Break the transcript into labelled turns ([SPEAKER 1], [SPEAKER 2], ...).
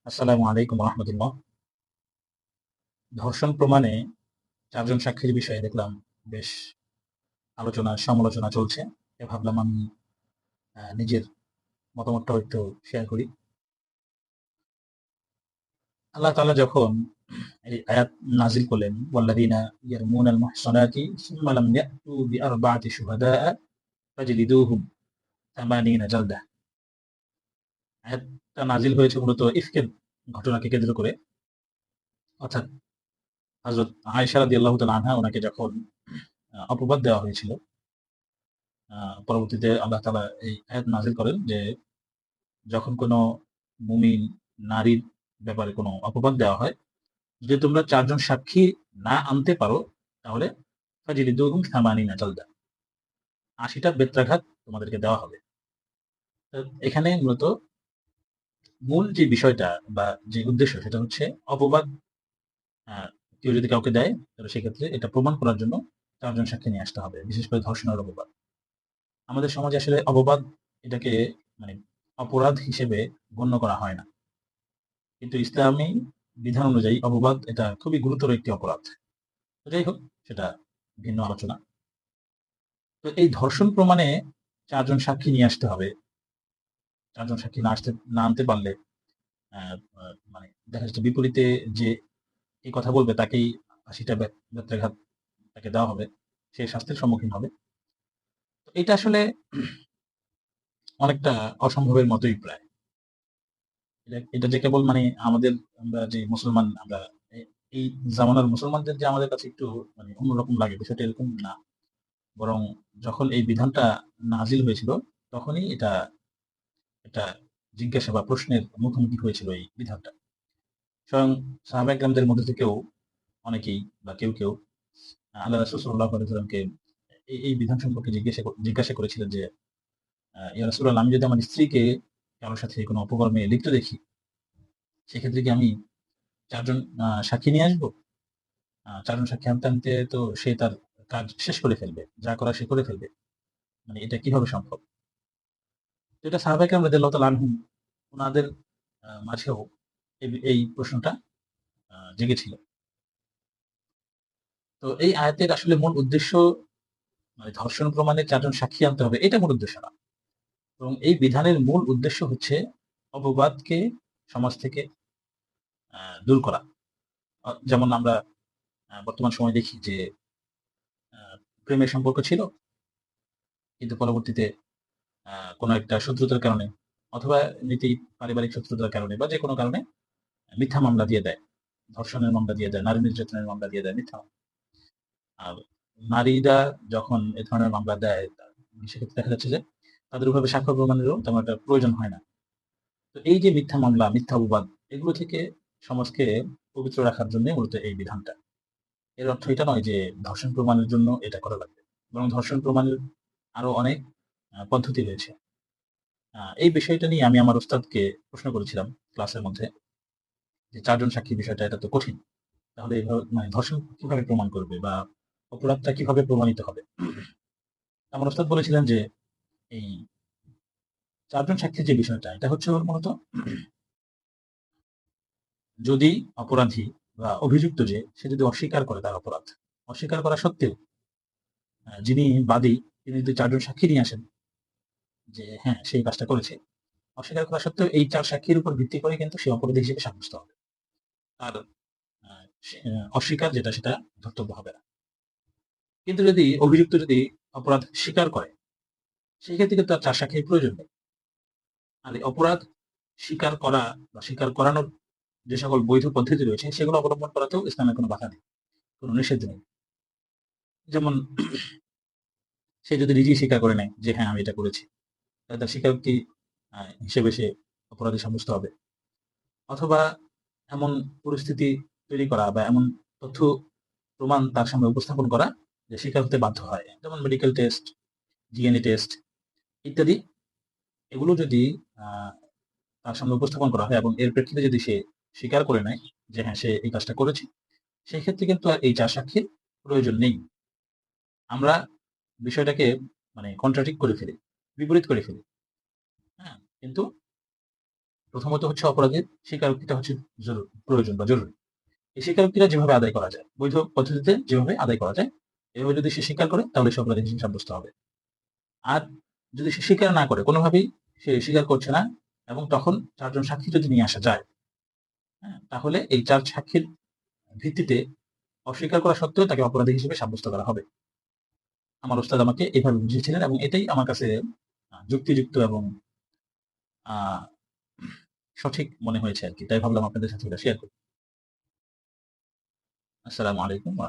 [SPEAKER 1] আসসালামু আলাইকুম রহমতুল্লাহ। ধর্ষণ প্রমাণে চারজন সাক্ষীর বিষয়ে দেখলাম বেশ আলোচনা সমালোচনা চলছে। ভাবলাম আমি নিজের মতামতটাও একটু শেয়ার করি। আল্লাহ তাআলা যখন এই আয়াত নাজিল করলেন, ওয়াল্লাযীনা ইয়ারমুনাল মুহসানাতি সুম্মা লাম ইয়াতু বিআরবা'তি শুহাদা'a ফাজলিদুহুম ৮০ জালদা। আয়াতটা নাজিল হয়েছে মূলত ইফকের ঘটনাকে কেন্দ্র করে। অর্থাৎ হযরত আয়েশা রাদিয়াল্লাহু তাআলা আনহা ওনাকে যখন অপবাদ দেওয়া হয়েছিল, পরবর্তীতে আল্লাহ তাআলা এই আয়াত নাযিল করেন যে, যখন কোনো মুমিন নারীর ব্যাপারে কোনো অপবাদ দেওয়া হয়, যদি তোমরা ৪ জন সাক্ষী না আনতে পারো, তাহলে ফাজলিদুহুম ৮০ জালদা, ৮০ টা বেত্রাঘাত তোমাদেরকে দেওয়া হবে। তো এখানে মূলত মূল যে বিষয়টা বা যে উদ্দেশ্য সেটা হচ্ছে অপবাদ আ কেউ যদি কাউকে দেয়, তাহলে সেক্ষেত্রে এটা প্রমাণ করার জন্য ৪ জন সাক্ষী নিয়ে আসতে হবে। বিশেষ করে ধর্ষণের অপবাদ। আমাদের সমাজে আসলে অপবাদ এটাকে মানে অপরাধ হিসেবে গণ্য করা হয় না। কিন্তু ইসলামী বিধান অনুযায়ী অপবাদ এটা খুবই গুরুতর একটি অপরাধ। তো যাই হোক, সেটা ভিন্ন আলোচনা। তো এই ধর্ষণ প্রমাণে ৪ জন সাক্ষী নিয়ে আসতে হবে। ৪ জন সাক্ষী না আনতে পারলে আ আ মানে দেখা যাচ্ছে বিপরীতে যে এই কথা বলবে তাকেই ৮০ টা বেত্রাঘাত তাকে দেওয়া হবে। সে শাস্তির সম্মুখীন হবে। তো এটা আসলে অনেকটা অসম্ভবের মতোই প্রায়। এটা যে কেবল আমাদের আমরা যে মুসলমান আমরা এ এই জামানার মুসলমানদের যে আমাদের কাছে একটু অন্যরকম লাগে, বিষয়টা এরকম না। বরং যখন এই বিধানটা নাজিল হয়েছিল, তখনই এটা জিজ্ঞাসা বা প্রশ্নের মুখোমুখি হয়েছিল এই বিধানটা। স্বয়ং সাহাবা একরামদের মধ্যে থেকেও অনেকেই বা কেউ আল্লাহ রাসূল সাল্লাল্লাহু আলাইহি ওয়াসাল্লামকে এই বিধান সম্পর্কে জিজ্ঞাসা করেছিলেন যে, ইয়া রাসূলুল্লাহ, আমি যদি আমার স্ত্রীকে কারো সাথে কোনো অপকর্মে লিপ্ত দেখি, সেক্ষেত্রে কি আমি ৪ জন সাক্ষী নিয়ে আসবো? ৪ জন সাক্ষী আনতে তো সে তার কাজ শেষ করে ফেলবে। যা করার সে করে ফেলবে। এটা কিভাবে সম্ভব? তো এটা সাহাবা কেরাম রাদিয়াল্লাহু তাআলা আনহুম উনাদের মাঝেও এই প্রশ্নটা জেগেছিল। তো এই আয়াতের আসলে মূল উদ্দেশ্য ধর্ষণ প্রমাণে ৪ জন সাক্ষী আনতে হবে, এটা মূল উদ্দেশ্য না। এবং এই বিধানের মূল উদ্দেশ্য হচ্ছে অপবাদকে সমাজ থেকে আ দূর করা। যেমন আমরা বর্তমান সময়ে দেখি যে আ প্রেমের সম্পর্ক ছিল, কিন্তু পরবর্তীতে আ কোনো একটা শত্রুতার কারণে অথবা পারিবারিক শত্রুতার কারণে বা যেকোনো কারণে মিথ্যা মামলা দিয়ে দেয়। ধর্ষণের মামলা দিয়ে দেয়, নারী নির্যাতনের মামলা দিয়ে দেয় মিথ্যা। আর নারীরা যখন এ ধরনের মামলা দেয়, সেক্ষেত্রে দেখা যাচ্ছে যে তাদের ওভাবে সাক্ষ্য প্রমাণেরও তেমন একটা প্রয়োজন হয় না। তো এই যে মিথ্যা মামলা, মিথ্যা অপবাদ, এগুলো থেকে সমাজকে পবিত্র রাখার জন্য মূলত এই বিধানটা। এর অর্থ এটা নয় যে ধর্ষণ প্রমাণের জন্য এটা করা লাগবে। বরং ধর্ষণ প্রমাণের আরো অনেক পদ্ধতি রয়েছে। এই বিষয়টা নিয়ে আমি আমার উস্তাদকে প্রশ্ন করেছিলাম ক্লাসের মধ্যে যে ৪ জন সাক্ষী বিষয়টা এটা তো কঠিন। তাহলে এভাবে ধর্ষণ কিভাবে প্রমাণ করবে বা অপরাধটা কিভাবে প্রমাণিত হবে? আমার ওস্তাদ বলেছিলেন যে এই ৪ জন সাক্ষীর যে বিষয়টা এটা হচ্ছে ওর মূলত যদি অপরাধী বা অভিযুক্ত সে যদি অস্বীকার করে তার অপরাধ, অস্বীকার করা সত্ত্বেও যিনি বাদী তিনি যদি ৪ জন সাক্ষী নিয়ে আসেন যে হ্যাঁ, সে এই কাজটা করেছে। অস্বীকার করা সত্ত্বেও এই ৪ সাক্ষীর উপর ভিত্তি করে কিন্তু সে অপরাধী হিসেবে সাব্যস্ত হবে। আর আ সে অস্বীকার যেটা সেটা ধর্তব্য হবে না। কিন্তু যদি অভিযুক্ত যদি অপরাধ স্বীকার করে, সেক্ষেত্রে কিন্তু আর ৪ সাক্ষীর প্রয়োজন নেই। আর এই অপরাধ স্বীকার করা বা স্বীকার করানোর যে সকল বৈধ পদ্ধতি রয়েছে সেগুলো অবলম্বন করাতেও ইসলামের কোনো বাধা নেই, কোনো নিষেধ নেই। যেমন সে যদি নিজেই স্বীকার করে নেয় যে হ্যাঁ, আমি এটা করেছি, তাহলে তার স্বীকারোক্তি হিসেবে সে অপরাধী সাব্যস্ত হবে। অথবা এমন পরিস্থিতি তৈরি করা বা এমন তথ্য প্রমাণ তার সামনে উপস্থাপন করা যে স্বীকার হতে বাধ্য হয়। যেমন মেডিকেল টেস্ট, ডিএনএ টেস্ট ইত্যাদি। এগুলো যদি আ তার সামনে উপস্থাপন করা হয় এবং এর প্রেক্ষিতে যদি সে স্বীকার করে নেয় যে হ্যাঁ, সে এই কাজটা করেছে, সেক্ষেত্রে কিন্তু আর এই ৪ সাক্ষীর প্রয়োজন নেই। আমরা বিষয়টাকে কন্ট্রাডিক্ট করে ফেলি, বিপরীত করে ফেলি। হ্যাঁ? কিন্তু প্রথমত হচ্ছে অপরাধের স্বীকারোক্তিটা হচ্ছে প্রয়োজন বা জরুরি। এই স্বীকারোক্তিটা যেভাবে আদায় করা যায়, বৈধ পদ্ধতিতে যেভাবে আদায় করা যায়, এভাবে যদি সে স্বীকার করে তাহলে সে অপরাধী হিসেবে সাব্যস্ত হবে। আর যদি সে স্বীকার না করে, কোনোভাবেই সে স্বীকার করছে না, এবং তখন ৪ জন সাক্ষী যদি নিয়ে আসা যায়, হ্যাঁ? তাহলে এই ৪ সাক্ষীর ভিত্তিতে অস্বীকার করা সত্ত্বেও তাকে অপরাধী হিসেবে সাব্যস্ত করা হবে। আমার ওস্তাদ আমাকে এভাবে বুঝিয়েছিলেন এবং এটাই আমার কাছে যুক্তিযুক্ত এবং আ সঠিক মনে হয়েছে আরকি। তাই ভাবলাম আপনাদের সাথে এটা শেয়ার করি। আসসালামু আলাইকুম ওয়া